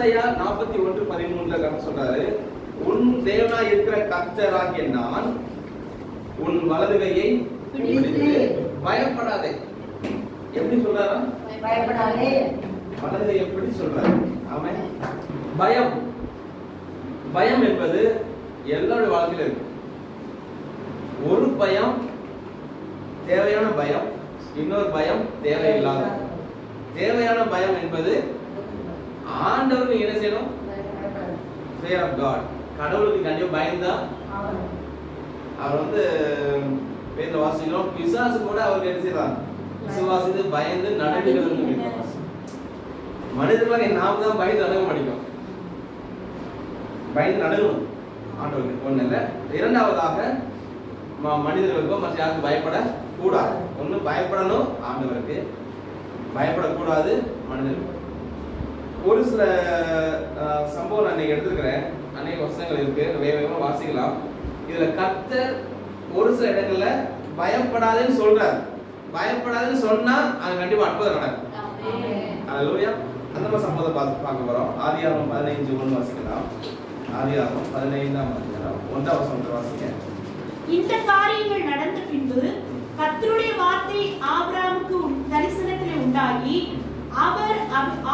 ஏசாயா 41:13 சொல்றாரு, உன் தேவனாய் இருக்கிற கர்த்தராகிய நான் உன் வலது கையை பிடித்து பயப்படாதே. எப்படி சொல்றாரா? பயப்படாதே. வலது கையை எப்படி சொல்றாரு? ஆமென். பயம், பயம் என்பது எல்லாருடைய வாழ்க்கையில இருக்கு. ஒரு பயம் தேவையான பயம், இன்னொரு பயம் தேவையில்லாத. தேவையான பயம் என்பது ஆண்டவருக்கு என்ன செய்யணும்? fear of God. கடவுளுக்கு கண்டிப்பா பயந்தா அவர் வந்து வேத வாசிக்கிறோம், பிசாசு கூட அவருக்கு என்ன செய்யறாங்க? விசுவாசித்து பயந்து நடுங்குகிறது. மனிதர்களாக நாம தான் பயந்து நடுங்க மாட்டோம். பயந்து நடுங்கணும் ஆண்டவருக்கு. ஒண்ணு இல்ல. இரண்டாவதாக மனிதர்களுக்கோ மற்ற யாருக்கும் பயப்பட கூடாது. ஒண்ணு பயப்படணும் ஆண்டவருக்கு, பயப்படக்கூடாது மனிதர்களுக்கு. ஒரு சில சம்பவம் நான் இன்னைக்கு எடுத்துக்கிறேன். அநேக வசனங்கள் இருக்கு, வேகமா வாசிக்கலாம். இதுல கர்த்தர் ஒரு சில இடங்கள்ல பயப்படாதேன்னு சொல்றாரு. பயப்படாதேன்னு சொன்னா அது கண்டிப்பா அற்புதம் நடக்கும். அல்லேலூயா. அந்த மாதிரி சம்பவத்தை பார்க்க போறோம். ஆதியாகமம் 15:1 வாசிக்கலாம். ஆதியாகமம் 15ஆம் அதிகாரம் 1ஆம் வசனத்தை வாசிங்க. இந்த காரியங்கள் நடந்த பின்பு கர்த்தருடைய வார்த்தை ஆபிரகாமுக்கு தரிசனத்திலே உண்டாகி, அவர்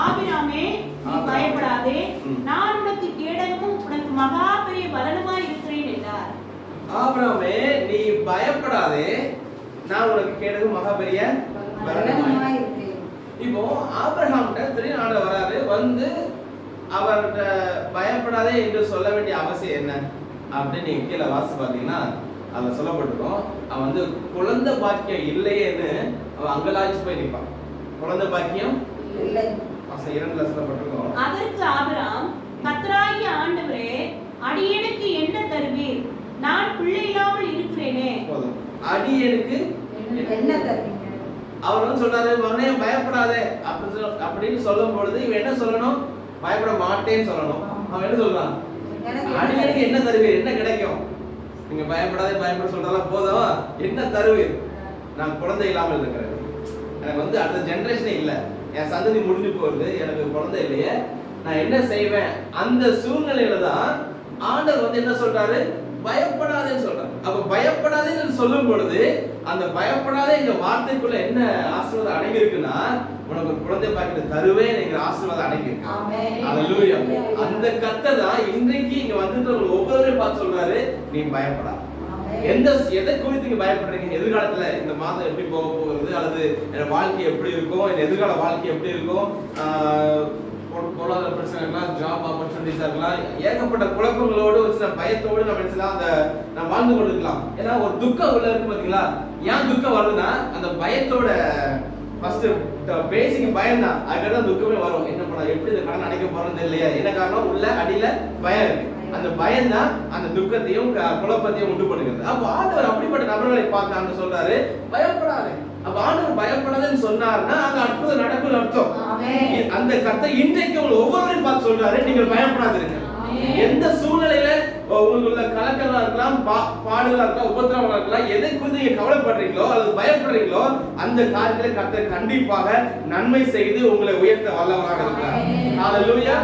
ஆபிரகாமே, நீ பயப்படாதே, நான் உனக்கு கேடகமும் உனக்கு மகா பெரிய பலனுமாய் இருக்கிறேன் என்றார். ஆபிரகாமே, நீ பயப்படாதே, நான் உனக்கு கேடகம் மகா பெரிய பலனுமாய் இருக்கிறேன். இப்போ ஆபிரகாம்கிட்ட திடீர்னு ஆண்டவர் வராரு. வந்து அவர்கிட்ட பயப்படாதே என்று சொல்ல வேண்டிய அவசியம் என்ன அப்படின்னு நீங்க கீழே வாசி பார்த்தீங்கன்னா அதுல சொல்லப்பட்டிருக்கும். அவன் வந்து குழந்தை பாக்கியம் இல்லையேன்னு அவன் அங்கலாய்ச்சி போய் நிற்பான். குழந்தை பாக்கியம் இல்லை. வசனம் 2ல சொல்லப்பட்டிருக்கும். அதற்கு ஆபிரகாம், கர்த்தராகிய ஆண்டவரே, அடியேனுக்கு என்ன தருவீர்? நான் பிள்ளை இல்லாமல் இருக்கிறேனே. போதும். அடியேனுக்கு என்ன தருவீங்க? அவர் வந்து சொல்றாரு, மகனே பயப்படாதே அப்படின்னு சொல்லும் பொழுது இவன் என்ன சொல்லணும்? பயப்பட மாட்டேன்னு சொல்லணும். அவன் என்ன சொல்றான்? அடியேனுக்கு என்ன தருவீர்? என்ன கிடைக்கும்? நீங்க பயப்படாதே பயப்பட சொல்றதெல்லாம் போதும், என்ன தருவீர்? நான் குழந்தை இல்லாமல் இருக்கிறேன், எனக்கு வந்து அடுத்த ஜெனரேஷனே இல்ல, என் சந்ததி முடிஞ்சு போகுது, எனக்கு குழந்தை இல்லையே, நான் என்ன செய்வேன்? அந்த சூழ்நிலையில தான் ஆண்டவர் வந்து என்ன சொல்றாரு? பயப்படாதேன்னு சொல்றாரு. அப்ப பயப்படாதேன்னு சொல்லும் பொழுது அந்த பயப்படாதே என்ற வார்த்தைக்குள்ள என்ன ஆசீர்வாதம் அடங்கி இருக்குன்னா, உனக்கு ஒரு குழந்தை பாக்கியத்தை தருவேன் என்கிற ஆசீர்வாதம் அடங்கி இருக்கு. அல்லேலூயா. அந்த கர்த்தர் தான் இன்றைக்கு இங்க வந்துட்டு ஒவ்வொருவரையும் பார்த்து சொல்றாரு, நீ பயப்படா. எதை குறித்து நீங்க பயப்படுறீங்க? எதிர்காலத்துல இந்த மாதம் எப்படி போக போகுது, அல்லது என் வாழ்க்கை எப்படி இருக்கும், என் எதிர்கால வாழ்க்கை எப்படி இருக்கும், பொருளாதார பிரச்சனைகள்லாம், ஜாப் ஆப்பர்ச்சுனிட்டிஸா இருக்கலாம், ஏகப்பட்ட குழப்பங்களோடு ஒரு சில பயத்தோடு நம்ம நம்ம வாழ்ந்து கொண்டிருக்கலாம். ஏன்னா ஒரு துக்கம் உள்ள இருக்கு பாத்தீங்களா? ஏன் துக்கம் வருதுன்னா அந்த பயத்தோட ஃபர்ஸ்ட் பேசிக் பயம் தான். அதுக்கப்புறம் துக்கமே வரும். என்ன பண்ண, எப்படி இந்த கடன் அடைக்க போறோம்னு தெரியலையா? என்ன காரணம்? உள்ள அடியில பயம் இருக்கு. அந்த பயம் தான் அந்த துக்கத்தையும் குழப்பத்தையும் உண்டு பண்ணுகிறது. அப்ப ஆண்டவர் அப்படிப்பட்ட நபர்களை பார்த்து ஆண்டவர் சொல்றாரு, பயப்படாதே. அப்ப ஆண்டவர் பயப்படாதேன்னு சொன்னார்னா அங்க அற்புதம் நடக்கும்னு அர்த்தம். அந்த கர்த்தர் இன்றைக்கு உங்களை ஒவ்வொருவரையும் பார்த்து சொல்றாரு, நீங்கள் பயப்படாதீங்க. எந்த சூழ்நிலையில உங்களுக்கு உள்ள கலக்கங்களா இருக்கலாம், பாடுகளா இருக்கலாம், உபத்திரவங்களா இருக்கலாம், எதை குறித்து நீங்க கவலைப்படுறீங்களோ அல்லது பயப்படுறீங்களோ அந்த காரியத்துல கர்த்தர் கண்டிப்பாக நன்மை செய்து உங்களை உயர்த்த வல்லவராக இருக்கிறார். ஹல்லேலூயா.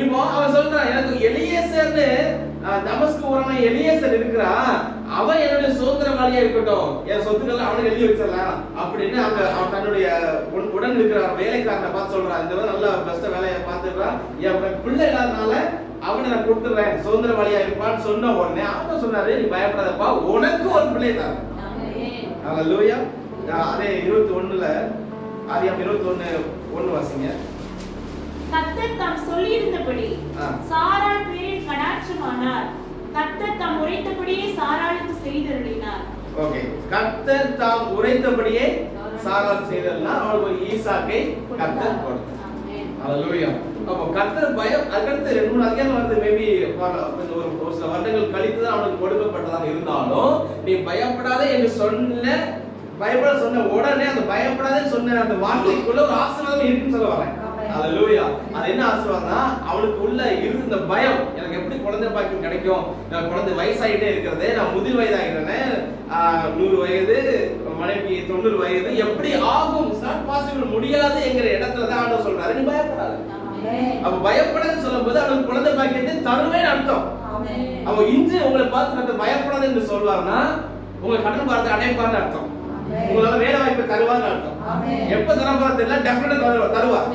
இப்போ அவன் சொல்றான், எனக்கு எலியேசர்னு தமஸ்கு ஊரான எலியேசர் இருக்கிறான், அவன் என்னுடைய சுதந்திரவாளியா இருக்கட்டும், என் சொத்துக்கள் அவனுக்கு எழுதி வச்சிடலாம் அப்படின்னு அவன் தன்னுடைய உடன் இருக்கிற வேலைக்காரனை பார்த்து சொல்றான். இந்த நல்ல பெஸ்ட் வேலையை பார்த்துக்கிறான், என் பிள்ளை இல்லாதனால அவனை நான் கொடுத்துறேன், சுதந்திரவாளியா இருப்பான்னு சொன்ன உடனே அவன் சொன்னாரு, நீ பயப்படாதப்பா, உனக்கு ஒரு பிள்ளை தான். ஹல்லேலூயா. அதே 21ல ஆதியாகமம் 21:1 வாசிங்க. கர்த்தர் தாம் சொல்லியிருந்தபடி சாராள் பேரில் கடாட்சமானார். கர்த்தர் தாம் உரைத்தபடியே சாராளுக்கு செய்தருளினார். ஓகே, கர்த்தர் தாம் உரைத்தபடியே சாராள் செய்தருளினார். அவளுக்கு ஈசாக்கை கர்த்தர் கொடுத்தார். ஹல்லேலூயா. அப்போ கர்த்தர் பயம் அடுத்து 2-3 அதிகாரம் வந்து மேபி ஒரு சில வருடங்கள் கழித்து தான் அவனுக்கு கொடுக்கப்பட்டதாக இருந்தாலும், நீ பயப்படாதே என்று சொன்ன, பயப்பட சொன்ன உடனே அந்த பயப்படாதே சொன்ன அந்த வார்த்தைக்குள்ள ஒரு ஆசீர்வாதம் இருக்குன்னு சொல்ல வரேன். ஹல்லேலூயா. அது என்ன ஆசீர்வாதம்னா, அவளுக்கு உள்ள இருந்த பயம், எனக்கு எப்படி குழந்தை பாக்கியம் கிடைக்கும், நான் குழந்தை வயசாயிட்டே இருக்கிறது, நான் முதிர் வயதாகிறேன், 100 வயது, மனைவி 90 வயது, எப்படி ஆகும், நாட் பாசிபிள், முடியாது என்கிற இடத்துல தான் ஆண்டவர் சொல்றாரு, நீ பயப்படாத. அப்ப பயப்படாதுன்னு சொல்லும்போது அவனுக்கு குழந்தை பாக்கியத்தை தருவேன்னு அர்த்தம். அவன் இன்று உங்களை பார்த்து பயப்படாது என்று சொல்வார்னா உங்களை கடன் பார்த்து அடைப்பார்னு அர்த்தம். உங்களால வேலை வாய்ப்பை தருவார்னு அர்த்தம். எப்ப தரப்போறது இல்ல, டெஃபினட்டா தருவார்.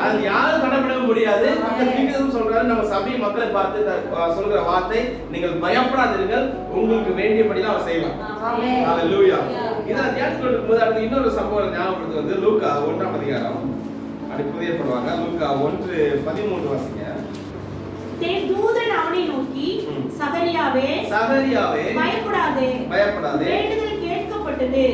அது யாரும் தடப்பட முடியாது. சொல்றாரு நம்ம சபை மக்களை பார்த்து சொல்ற வார்த்தை, நீங்கள் பயப்படாதீர்கள், உங்களுக்கு வேண்டியபடிதான் அவர் செய்வார். ஹalleluya. இத தியானித்து இருக்கும்போது அடுத்து இன்னொரு சம்பவம் ஞாபகப்படுத்து வந்து லூக்கா 1ஆம் அதிகாரம். அப்படி புதிய படுவாங்க. லூக்கா 1:13 வாசிங்க. தூதன் அவனை நோக்கி, சகரியாவே பயப்படாதே, வேண்டுதல் கேட்கப்பட்டது.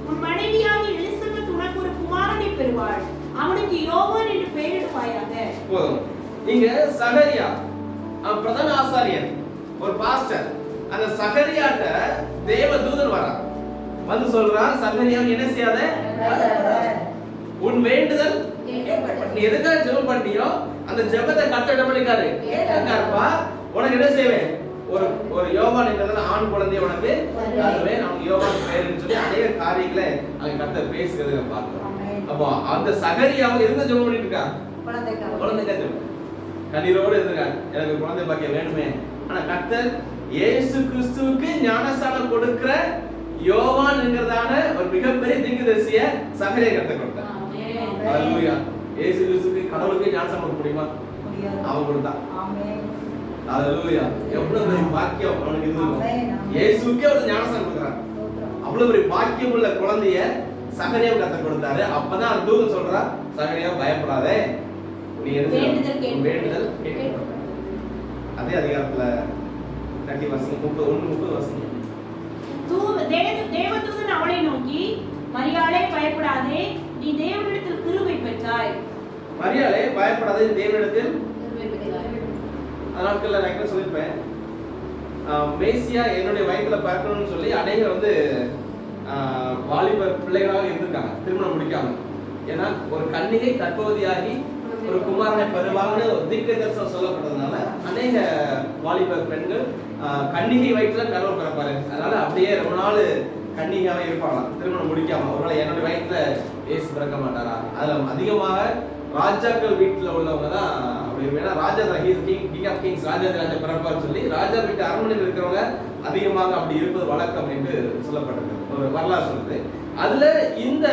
உன் மனைவியாகிய எலிசபெத் உனக்கு ஒரு குமாரனை பெறுவாள். அவனுக்கு யோவான் என்று பெயரிடுவாயாக. போதும். இங்க சகரியா பிரதான ஆசாரியர், ஒரு பாஸ்டர். அந்த சகரியாட்ட தேவதூதன் வரான். வந்து சொல்றான், சகரியா என்ன செய்யாத, உன் வேண்டுதல் நீ எதுக்காக ஜெபம் பண்ணியோ அந்த ஜெபத்தை கர்த்தர் பண்ணிக்காரு கேட்காருப்பா. உனக்கு என்ன செய்வேன், ஒரு யோவான் என்ற ஆண் குழந்தையை உனக்கு தருவேன், அவனுக்கு யோவான் பேருன்னு சொல்லி அநேக காரியங்களை அங்க கர்த்தர் பேசுகிறத பார்க்கிறோம். அப்போ அந்த சகரியாவும் எதுக்கு ஜெபம் பண்ணிட்டு இருக்கா, குழந்தைக்காக கண்ணீரோடு இருந்திருக்காங்க, எனக்கு குழந்தை பாக்கியம் வேணுமே. ஆனா கர்த்தர் இயேசு கிறிஸ்துவுக்கு ஞானஸ்தானம் கொடுக்கிற யோவான் என்கிறதான ஒரு மிகப்பெரிய தீர்க்கதரிசியை சகரியா கர்த்தர் கொடுத்தார். ஹalleluya. இயேசு கிறிஸ்துவுக்கு கடவுளுக்கு ஞானஸ்தானம் கொடுக்க முடியுமா? அவன் கொடுத்தான். ஹalleluya. எவ்வளவு பெரிய பாக்கியம் அவனுக்கு இருந்தது. இயேசுவுக்கே ஒரு ஞானஸ்தானம் கொடுக்கிறார். அவ்வளவு பெரிய பாக்கியம் உள்ள குழந்தைய சகரியாவுக்கு கர்த்தர் கொடுத்தாரு. அப்பதான் அந்த தூதன் சொல்றா, சகரியா பயப்படாதே, நீ வேண்டுதல் கேட்கப்படும். அதே அதிகாரத்துல 30 வருஷம் 30 வருஷம் தேவதூதன் அவளை நோக்கி, மரியாளே பயப்படாதே, நீ தேவனிடத்தில் கிருபை பெற்றாய். மரியாளே பயப்படாதே, தேவனிடத்தில் அதனால நான் என்ன சொல்லிருப்பேன், மேசியா என்னுடைய வயிற்றுல பிறக்கணும்னு சொல்லி அநேகர் வந்து வாலிப பிள்ளைகளாக இருந்திருக்காங்க திருமணம் முடிக்காம. ஏன்னா ஒரு கன்னிகை கர்ப்பவதியாகி ஒரு குமாரனை பெறுவாங்கன்னு தீர்க்கதரிசனம் சொல்லப்பட்டதுனால அநேக வாலிப பெண்கள் கன்னிகை வயிற்றுல கருவம் பிறப்பாரு. அதனால அப்படியே ரொம்ப நாள் கன்னிகாவே இருப்பாங்களாம் திருமணம் முடிக்காம. ஒருவேளை என்னுடைய வயிற்றுல ஏசு பிறக்க மாட்டாரா? அதுல அதிகமாக ராஜாக்கள் வீட்டுல உள்ளவங்க தான் அப்படி இருக்கும். ஏன்னா ராஜா கிங் ஆஃப் கிங்ஸ், ராஜா பிறப்பான்னு சொல்லி ராஜா வீட்டு அரண்மனையில் இருக்கிறவங்க அதிகமாக அப்படி இருப்பது வழக்கம் என்று சொல்லப்பட்டிருக்கு, ஒரு வரலாறு சொல்லுது. அதுல இந்த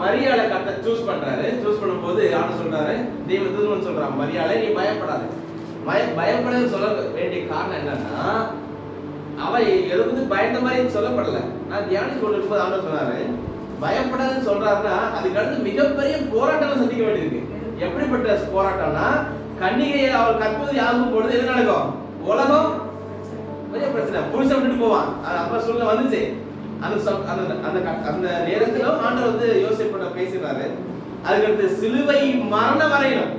மரியாளை கர்த்தர் சூஸ் பண்றாரு. சூஸ் பண்ணும்போது யாரும் சொல்றாரு, தேவதூதன் சொல்றான், மரியாளை நீ பயப்படாது. பயப்படாது சொல்ல வேண்டிய காரணம் என்னன்னா, அவ எழுந்து பயந்த மாதிரி சொல்லப்படல. நான் தியானிச்சு கொண்டு இருக்கும்போது ஆண்டவர் சொன்னாரு, பயப்படாதுன்னு சொல்றாருன்னா அதுக்கு அடுத்து மிகப்பெரிய போராட்டம் சந்திக்க வேண்டியிருக்கு. எப்படிப்பட்ட போராட்டம்னா, கன்னிகையை அவள் கற்பது ஆகும் பொழுது என்ன நடக்கும், உலகம் பெரிய பிரச்சனை, புருஷன் விட்டுட்டு போவான். அப்ப சூழ்நிலை வந்துச்சு. அந்த நேரத்துல ஆண்டவர் வந்து யோசிப்பட பேசுறாரு. அதுக்கடுத்து சிலுவை மரணம் வரையிலும்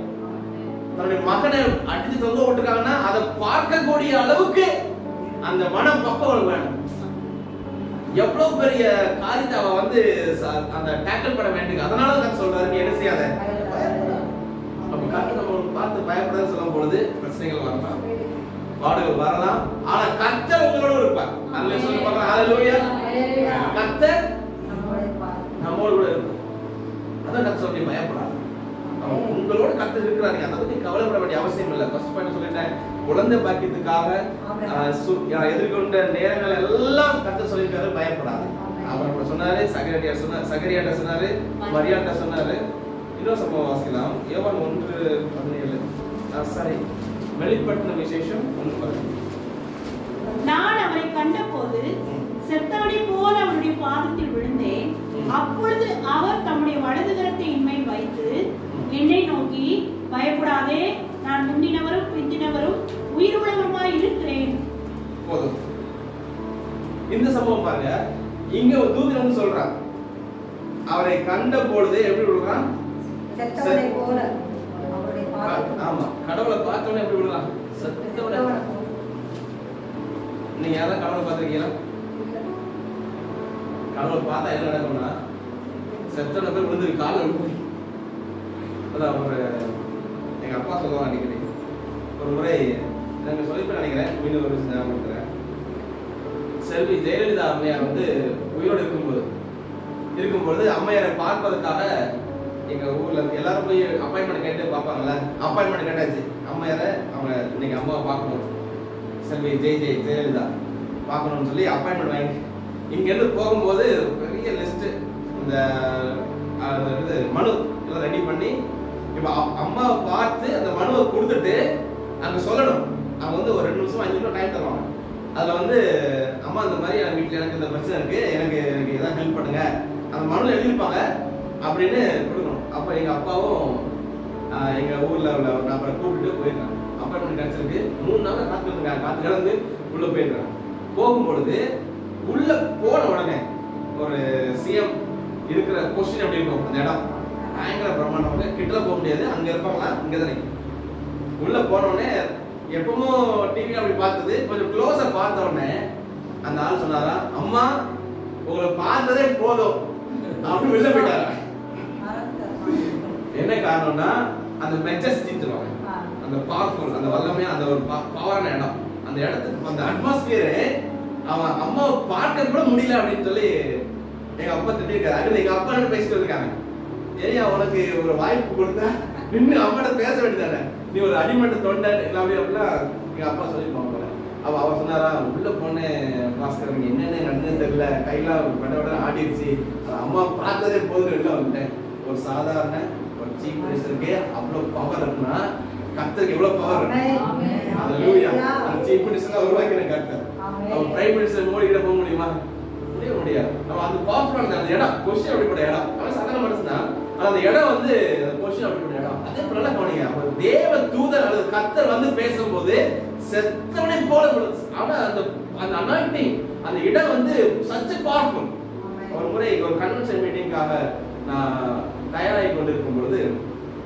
தன்னுடைய மகனை அடிச்சு தொங்க விட்டுருக்காங்கன்னா அதை பார்க்கக்கூடிய அளவுக்கு அந்த மனம் பக்கம் வேணும். எவ்வளவு பெரிய காரியத்தை அவ வந்து அந்த டேக்கிள் பண்ண வேண்டிய. அதனால தான் சொல்றாரு, நீ என்ன செய்யாத, அப்ப கர்த்தர் நம்ம பார்த்து பயப்படாத சொல்லும் பொழுது பிரச்சனைகள் வரலாம், பாடுகள் வரலாம். ஆனா கர்த்தர் உங்களோட இருப்பார். அல்லேலூயா சொல்லி பார்க்கலாம். ஹalleluya. கர்த்தர் நம்மோடு கூட இருப்பார். அதான் கர்த்தர் சொல்லி பயப்படாத, உங்களோட கர்த்தர் இருக்கிறாரு. அதை பத்தி கவலைப்பட வேண்டிய அவசியம் இல்லை. ஃபர்ஸ்ட் பாயிண்ட் சொல்லிட்டேன், குழந்தை பாக்கியத்துக்காக எதிர்கொண்ட நேரங்கள் எல்லாம் கர்த்தர் சொல்லியிருக்காரு, பயப்படாது. அவர் சொன்னாரு, சகரியாட்ட சொன்னாரு, மரியாட்ட சொன்னாரு. இன்னொரு சம்பவம் வாசிக்கலாம். யோவான் 1:17. வெளிப்படுத்தின விசேஷம் 1:17. நான் அவரை கண்டபோது செத்தவனை போல அவருடைய பாதத்தில் விழுந்தேன். அப்பொழுது அவர் தம்முடைய வலது கரத்தை என்மேல் வைத்து என்னை நோக்கி, பயப்படாதே, நான் முந்தினவரும் பிந்தினவரும் உயிருள்ளவருமாய் இருக்கிறேன். போதும். இந்த சம்பவம் பாருங்க. இங்க ஒரு தூதன் வந்து சொல்றான், அவரை கண்ட பொழுது எப்படி விடுறான், செத்தவனை போல அவருடைய பாதத்தில். ஆமா, கடவுளை பார்த்தவனே எப்படி விடுறான், செத்தவனை. நீங்க யாராவது கடவுளை பார்த்திருக்கீங்களா? கடவுளை பார்த்தா என்ன நடக்கும்னா, செத்தவனை பேர் விழுந்து கால விழுந்து. அதான் ஒரு எங்க அப்பா சொல்லுவாங்க அடிக்கடி. ஒரு முறை நாங்க சொல்லிப்பேன் நினைக்கிறேன், மீண்டும் ஒரு ஞாபகம். செல்வி ஜெயலலிதா அம்மையார் வந்து உயிரோடு இருக்கும்போது அம்மையாரை பார்ப்பதற்காக எங்க ஊர்ல எல்லாரும் போய் அப்பாயின்மெண்ட் கேட்டு பார்ப்பாங்கல்ல. அப்பாயின்மெண்ட் கேட்டாச்சு. அம்மா யார அவங்க இன்னைக்கு அம்மாவை பார்க்கணும், செல்வி ஜெயலலிதா பார்க்கணும்னு சொல்லி அப்பாயின்மெண்ட் வாங்கி இங்க இருந்து போகும்போது பெரிய லிஸ்ட் இந்த மனு எல்லாம் ரெடி பண்ணி இப்ப அம்மாவை பார்த்து அந்த மனுவை கொடுத்துட்டு அங்க சொல்லணும். அவங்க வந்து ஒரு 2 நிமிஷம் 5 நிமிஷம் டைம் தருவாங்க. அதுல அம்மா இந்த மாதிரி என் வீட்டுல எனக்கு இந்த பிரச்சனை இருக்கு, எனக்கு ஏதாவது ஹெல்ப் பண்ணுங்க, அந்த மனுவில் எழுதிருப்பாங்க அப்படின்னு கொடுக்கணும். அப்ப எங்க அப்பாவும் எங்க ஊர்ல உள்ள ஒரு நபரை கூப்பிட்டு போயிருக்காங்க. அப்பாயின்மெண்ட் கிடைச்சிருக்கு. 3 நாள் காத்து கிடந்து உள்ள போயிருக்காங்க. போகும்பொழுது உள்ள போன உடனே ஒரு சிஎம் இருக்கிற பொசிஷன் எப்படி இருக்கும் அந்த இடம் பயங்கர பிரம்மாண்டமாக, கிட்ட போக முடியாது, அங்க இருப்பாங்களா இங்கதான். உள்ள போன உடனே எப்பவும் டிவி அப்படி பார்த்தது கொஞ்சம் க்ளோஸா பார்த்த உடனே அந்த ஆள் சொன்னாரா, அம்மா உங்களை பார்த்ததே போதும் அப்படி வெளில போயிட்டாரா. என்ன காரணம்னா அந்த மெஜஸ்டி சொல்லுவாங்க, அந்த பவர்ஃபுல், அந்த வல்லமையா, அந்த ஒரு பவரான இடம், அந்த இடத்துக்கு அந்த அட்மாஸ்பியர் அவன் அம்மாவை பார்க்க கூட முடியல அப்படின்னு சொல்லி எங்க அப்பா திட்டிருக்காரு. எங்க அப்பா பேசிட்டு இருக்காங்க, ஏன் உனக்கு ஒரு வாய்ப்பு கொடுத்தா நின்று அம்மாட்ட பேச வேண்டியதானே, நீ ஒரு அடிமட்ட தொண்டை எல்லாமே அப்படிலாம் எங்க அப்பா சொல்லிருப்பாங்க போல. அவ அவர் சொன்னாரா, உள்ள போனே பாஸ்கர் என்னென்ன நடந்ததுன்னு தெரியல, கையெல்லாம் விட ஆடிடுச்சு, அம்மா பார்த்ததே போதும் வெளில வந்துட்டேன். ஒரு சாதாரண ஒரு சீஃப் மினிஸ்டருக்கு அவ்வளவு பவர் இருக்குன்னா கர்த்தருக்கு எவ்வளவு பவர் இருக்கு. ஹல்லேலூயா. அந்த சீஃப் மினிஸ்டர் உருவாக்கின கர்த்தர். அவர் பிரைம் மினிஸ்டர் மோடி கிட்ட போக முடியுமா? முடியாது. நம்ம அந்த பவர்ஃபுல் அந்த இடம் பொசிஷன் அப்படிப்பட்ட இடம். அவன் சாதாரண மனுஷன் தான், ஆனா அந்த இடம் பொசிஷன் அப்படிப்பட்ட இடம். அதே போல கவனிங்க, ஒரு தேவ தூதர் அல்லது கர்த்தர் பேசும்போது செத்தவனை போல ஆனா அந்த அனாயிண்டிங் அந்த இடம் such a powerful. ஒரு முறை ஒரு கன்வென்ஷன் மீட்டிங்காக நான் தயாராகி கொண்டிருக்கும் பொழுது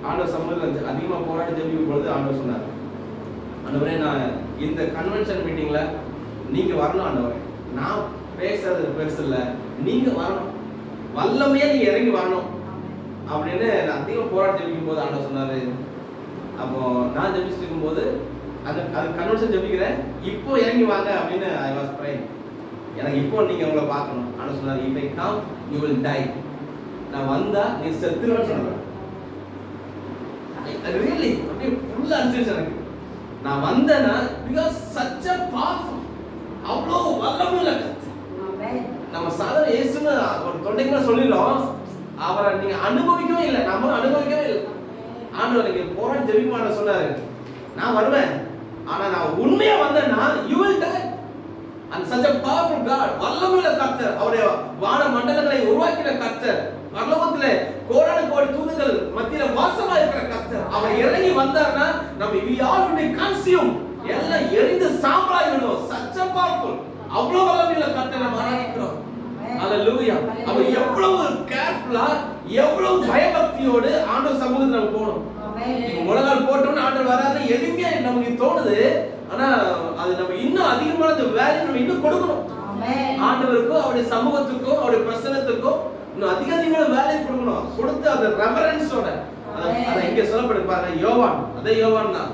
ஆண்டவர் சமூகத்தில் அதிகமா போராடி ஜெபிக்கும் பொழுது ஆண்டவர் சொன்னார், ஆண்டவரே நான் இந்த கன்வென்ஷன் மீட்டிங்ல நீங்க வரணும் ஆண்டவரே, நான் பேசுறது பெருசு இல்ல, நீங்க வரணும், வல்லமையா நீங்க இறங்கி வரணும் அப்படின்னு நான் அதிகம் போராடி ஜெபிக்கும் போது ஆண்டவர் சொன்னாரு. அப்போ நான் ஜெபிச்சுட்டு இருக்கும் போது அது கன்வென்ஷன் ஜெபிக்கிறேன், இப்போ இறங்கி வாங்க அப்படின்னு ஐ வாஸ் ப்ரேயிங். எனக்கு இப்போ நீங்க உங்களை பார்க்கணும். ஆண்டவர் சொன்னாரு, if I come you will die. நான் வந்தா நீ செத்துருவேன்னு சொன்னாரு. really அப்படியே ஃபுல்லா அன்சர்ஸ் எனக்கு. நான் வந்தேன்னா because such a powerful, அவ்வளோ வல்லமையுள்ள நம்ம சாதாரண இயேசுன்னு ஒரு தொண்டைக்குள்ள சொல்லிடுறோம், அவரை நீங்க அனுபவிக்கவே இல்லை, நம்ம அனுபவிக்கவே இல்லை. ஆண்டவர் நீங்க போராடி ஜெபிக்க சொன்னாரு, நான் வருவேன், ஆனா நான் உண்மையா வந்தேன்னா you will die. And such a powerful God, வல்லமையுள்ள கர்த்தர், அவருடைய வான மண்டலங்களை உருவாக்கின கர்த்தர், பரலோகத்திலே கோடான கோடி தூதர்கள் மத்தியில வாசமா இருக்கிற கர்த்தர், அவர் இறங்கி வந்தார்னா நம்ம we all will be consumed, எல்லாம் எரிந்து சாம்பலாய் விடுவோம். such a powerful, அவ்வளவு வல்லமையுள்ள கர்த்தரை நம்ம ஆராதிக்கிறோம். ஹalleluya. அப்ப எவ்வளவு கேர்ஃபுல்லா, எவ்வளவு பயபக்தியோடு ஆண்டவர் சமூகத்துல நம்ம போகணும். முழங்கால் போட்டோம்னு ஆண்டவர் வராது எதுவுமே நமக்கு தோணுது, ஆனா அது நம்ம இன்னும் அதிகமான வேல்யூ நம்ம இன்னும் கொடுக்கணும். ஆண்டவருக்கும் அவருடைய சமூகத்துக்கும் அவருடைய பிரசன்னத்துக்கும் இன்னும் அதிகமான வேல்யூ கொடுக்கணும். கொடுத்து அந்த ரெவரன்ஸோட அத இங்க சொல்லப்படு பாருங்க. யோவான், அதே யோவான் தான்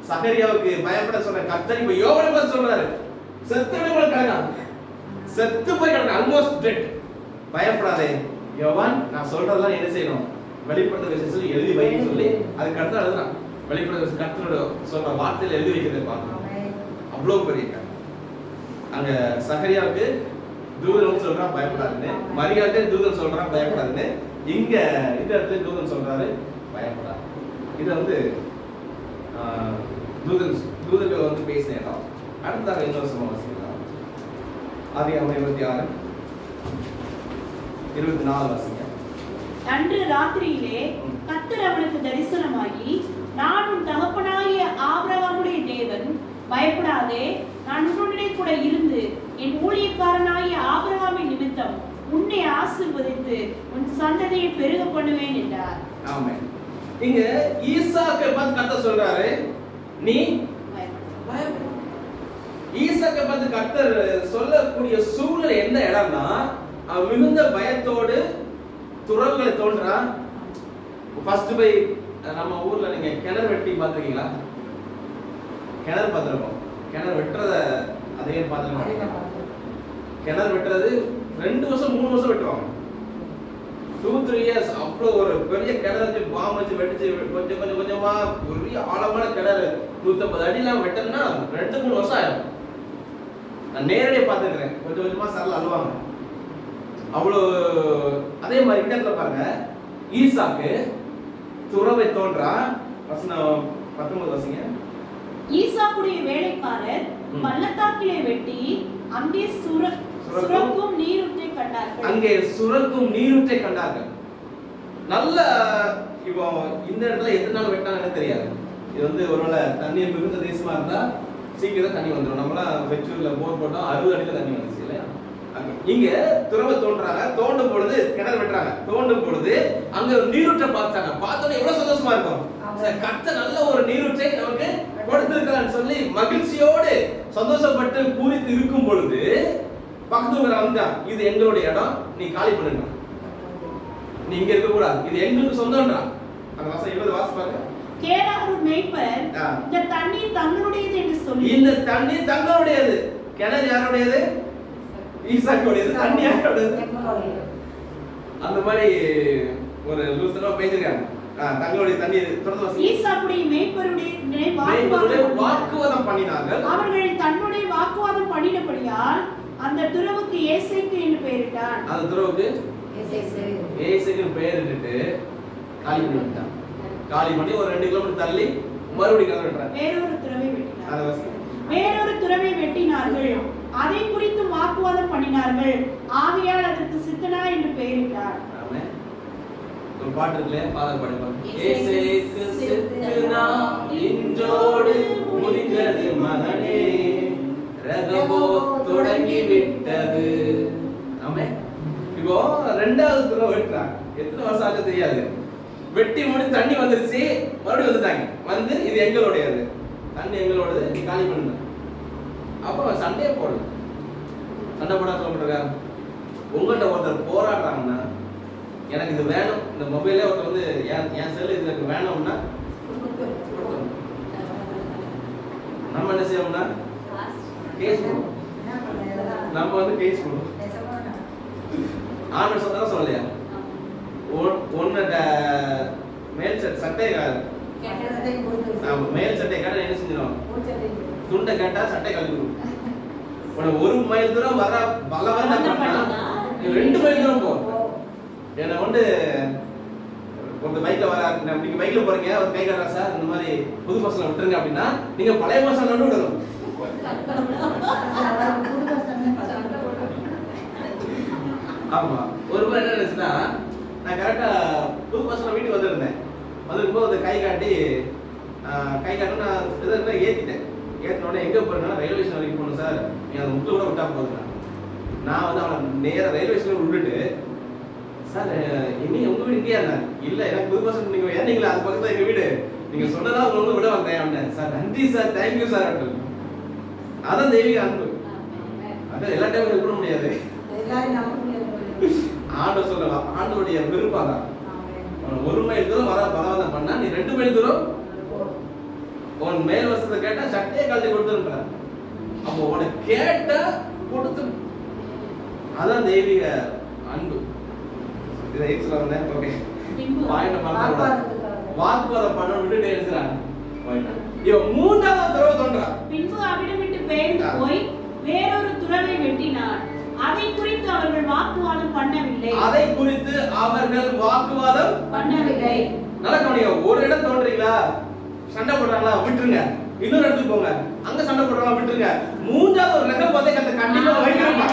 சகரியாவுக்கு பயப்பட சொன்ன கர்த்தர் இப்ப யோவானை பார்த்து சொல்றாரு, செத்துவே போல கிடக்கான், செத்து போய் கிடக்கான், ஆல்மோஸ்ட் டெட். பயப்படாதே யோவான், நான் சொல்றதெல்லாம் என்ன செய்யணும், வெளிப்படுத்த விசேஷத்துல எழுதி வைன்னு சொல்லி அதுக்கு அடுத்து எழுதுறான். வெளிப்படுத்த கர்த்தரோட சொல்ற வார்த்தையில எழுதி வைக்கிறதை பார்க்கணும். அவ்வளவு பெரிய அங்க சகரியாவுக்கு தூதன் சொல்றான் பயப்படாதுன்னு, மரியாதை தூதன் சொல்றான் பயப்படாதுன்னு, இங்க இந்த இடத்துல தூதன் சொல்றாரு பயப்படாது. இது தூதர்கள் பேசின இடம். அடுத்தாக இன்னொரு சம்பவம் ஆதியாகமம் 26:24 வாசிங்க. அன்று ராத்திரியிலே கர்த்தர் அவனுக்கு தரிசனமாகி, நான் உன் தகப்பனாகிய ஆபிரகாமுடைய தேவன், பயப்படாதே, நான் உன்னுடனே கூட இருந்து என் ஊழியக்காரனாகிய ஆபிரகாமின் நிமித்தம் உன்னை ஆசீர்வதித்து உன் சந்ததியை பெருக பண்ணுவேன் என்றார். ஆமென். இங்க ஈசாக்கை பார்த்து கர்த்தர் சொல்றாரு, நீ பயப்படாதே. ஈசாக்கை பார்த்து கர்த்தர் சொல்லக்கூடிய சூழ்நிலை என்ன இடம்னா, மிகுந்த பயத்தோடு துறவுகளை தோன்றான். ஃபர்ஸ்ட் போய் நம்ம ஊர்ல நீங்க கிணறு வெட்டி பார்த்துருக்கீங்களா? கிணறு பார்த்துருக்கோம். கிணறு வெட்டுறத அதே பார்த்துருக்கோம். கிணறு வெட்டுறது 2 வருஷம் 3 வருஷம் வெட்டுவாங்க. 2-3 இயர்ஸ் அவ்வளோ ஒரு பெரிய கிணறு பாம்பு வச்சு வெட்டிச்சு கொஞ்சம் கொஞ்சமா பெரிய ஆழமான கிணறு 150 அடிலாம் வெட்டணும்னா 2-3 வருஷம் ஆயிடும். நான் நேரடியா பார்த்துக்கிறேன். கொஞ்சம் கொஞ்சமா சரல அழுவாங்க. அவ்வளோ. அதே மாதிரி இடத்துல பாருங்க, ஈசாக்கு துறவை தோன்றா. வசனம் 19 வசங்க. ஈசாக்குடைய வேலைக்காரர் பள்ளத்தாக்கிலே வெட்டி அங்கே சுரக்கும் நீரூற்றை கண்டார்கள். அங்கே சுரக்கும் நீரூற்றை கண்டார்கள். நல்ல இப்போ இந்த இடத்துல எத்தனை நாள் வெட்டாங்கன்னு தெரியாது. இது வந்து ஒருவேளை தண்ணீர் மிகுந்த தேசமா இருந்தா சீக்கிரம் தண்ணி வந்துடும். நம்மளாம் வெச்சூர்ல போர் போட்டோம் 60 அடியில தண்ணி வந்துச்சு இல்லையா? இங்க துறவை தோன்றாங்க. தோண்டும் பொழுது கிணறு வெட்டுறாங்க. தோண்டும் பொழுது அங்க ஒரு நீரூற்றை பார்த்தாங்க. பார்த்தோன்னே எவ்வளவு சந்தோஷமா இருக்கும். கர்த்தர் நல்ல ஒரு நீரூற்றை நமக்கு கொடுத்திருக்கிறான்னு சொல்லி மகிழ்ச்சியோடு சந்தோஷப்பட்டு பூரித்து இருக்கும் பொழுது பக்கத்துல வந்தா, இது எங்களுடைய இடம், நீ காலி பண்ணுங்க, நீ இங்க இருக்க கூடாது, இது எங்களுக்கு சொந்தம்ன்றா. அந்த வாசம் 20 வாசம் பாருங்க. கேராரூர் மேய்ப்பர் இந்த தண்ணீர் தங்களுடையது என்று சொல்லி, இந்த தண்ணீர் தங்களுடையது. கிணறு யாருடையது? ஈசாக்குடையது. தண்ணி யாருடையது? அந்த மாதிரி ஒரு லூசனா பேசிருக்காங்க. தங்களுடைய தண்ணீர் தொடர்ந்து வாசி. ஈசாக்குடைய மேய்ப்பருடைய வாக்குவாதம் பண்ணினார்கள். அவர்கள் தன்னுடைய வாக்குவாதம் பண்ணினபடியால் அந்த துறவுக்கு ஏசேக்கு என்று பெயரிட்டான். அந்த துறவுக்கு ஏசேக்கு பெயரிட்டு காலி பண்ணிட்டான். காலி பண்ணி ஒரு 2 கிலோமீட்டர் தள்ளி மறுபடியும் கதை வெட்டுறாங்க. வேறொரு துறவை வெட்டினார்கள். அதை குறித்து வாக்குவாதம் பண்ணினார்கள். ஆகையால் அதற்கு சித்தனா என்று பெயரிட்டார். ஒரு பாட்டு இருக்குல்ல, பாடல் பாடுவாங்க. ஏசேக்கு சித்தனா இன்றோடு முடிந்தது மகனே, ரகபோ தொடங்கி விட்டது. ஆமென். இப்போ 2வது துறவு வெட்டுறாங்க. எத்தனை வருஷம் ஆச்சு தெரியாது. வெட்டி முடிச்சு தண்ணி வந்துருச்சு, மறுபடியும் வந்துட்டாங்க. வந்து இது எங்களுடையது, தண்ணி எங்களோடது, நீ காலி பண்ணுங்க. அப்ப சண்டையே போடல. சண்டை போடாத சொல்றாங்க. உங்கள்கிட்ட ஒருத்தர் போராடுறாங்கன்னா, எனக்கு இது வேணும், இந்த மொபைலே ஒருத்தர் வந்து என் செல் இது எனக்கு வேணும்னா நம்ம என்ன செய்வோம்னா கேஸ் போடுவோம். நம்ம வந்து கேஸ் போடுவோம். ஆண்கள் சொன்னா சொல்லலையா? ஒன்னோட மேல் சட்டை மேல் சட்டை கேட்டா என்ன செஞ்சிடும்? துண்டை கேட்டா சட்டை கழுவிடும். உனக்கு 1 மைல் தூரம் வர பலவன் பண்ணா 2 மைல் தூரம் போ. என்ன வந்து ஒரு பைக்ல வர, நீங்க பைக்ல போறீங்க, ஒரு கை காட்டுறா சார், இந்த மாதிரி புது பசங்களை விட்டுருங்க அப்படின்னா நீங்க பழைய பசங்க நடு விடணும். ஆமா. ஒரு முறை என்ன நினைச்சுன்னா, நான் கரெக்டா புது பசங்க வீட்டுக்கு வந்திருந்தேன். வந்திருக்கும்போது அந்த கை காட்டு நான் இதை ஏத்திட்டேன். ஏற்றின உடனே எங்க போறேன்னா, ரயில்வே ஸ்டேஷன் வரைக்கும் போகணும் சார், நீங்க அந்த முட்டு கூட விட்டா போதுங்க. நான் வந்து அவனை நேரம் ரயில்வே ஸ்டேஷன் விட்டுட்டு, சார் எங்க உங்க வீடு இங்கேயா? இல்ல, எனக்கு புது பசங்க நீங்க ஏறீங்களா, அது பக்கத்துல எங்க வீடு, நீங்க சொன்னதா உங்களுக்கு விட வந்தேன் அவன். சார் நன்றி சார், தேங்க்யூ சார். அதான் தெய்வீக அன்பு. அதான் எல்லா டைமும் இருக்க முடியாது. ஆண்டவர் சொல்றா, ஆண்டவருடைய விருப்பம் தான். 1 மைல் தூரம் வர பலவாதம் பண்ணா நீ 2 மைல் தூரம் உன் மேல் வசத்தை கேட்டா சட்டையை கழட்டி கொடுத்துருக்க. அப்போ உனக்கு கேட்ட கொடுத்து, அதான் தெய்வீக அன்பு. இதை சொல்ல வந்தேன். ஓகே, வாக்குவாதம் பண்ண விட்டுட்டு எழுதுறாங்க. இவன் 3வது துறவை தோன்றான். பின்பு அவிடம் விட்டு பெயர்ந்து போய் வேறொரு துறவை வெட்டினார். அதை குறித்து அவர்கள் வாக்குவாதம் பண்ணவில்லை. அதை குறித்து அவர்கள் வாக்குவாதம் பண்ணவில்லை. நல்லா கவனிங்க. ஒரு இடம் தோன்றீங்களா, சண்டை போடுறாங்களா, விட்டுருங்க. இன்னொரு இடத்துக்கு போங்க, அங்க சண்டை போடுறாங்களா, விட்டுருங்க. 3வது ஒரு ரகம் பார்த்தே கண்டிப்பா வைக்கிறப்பா.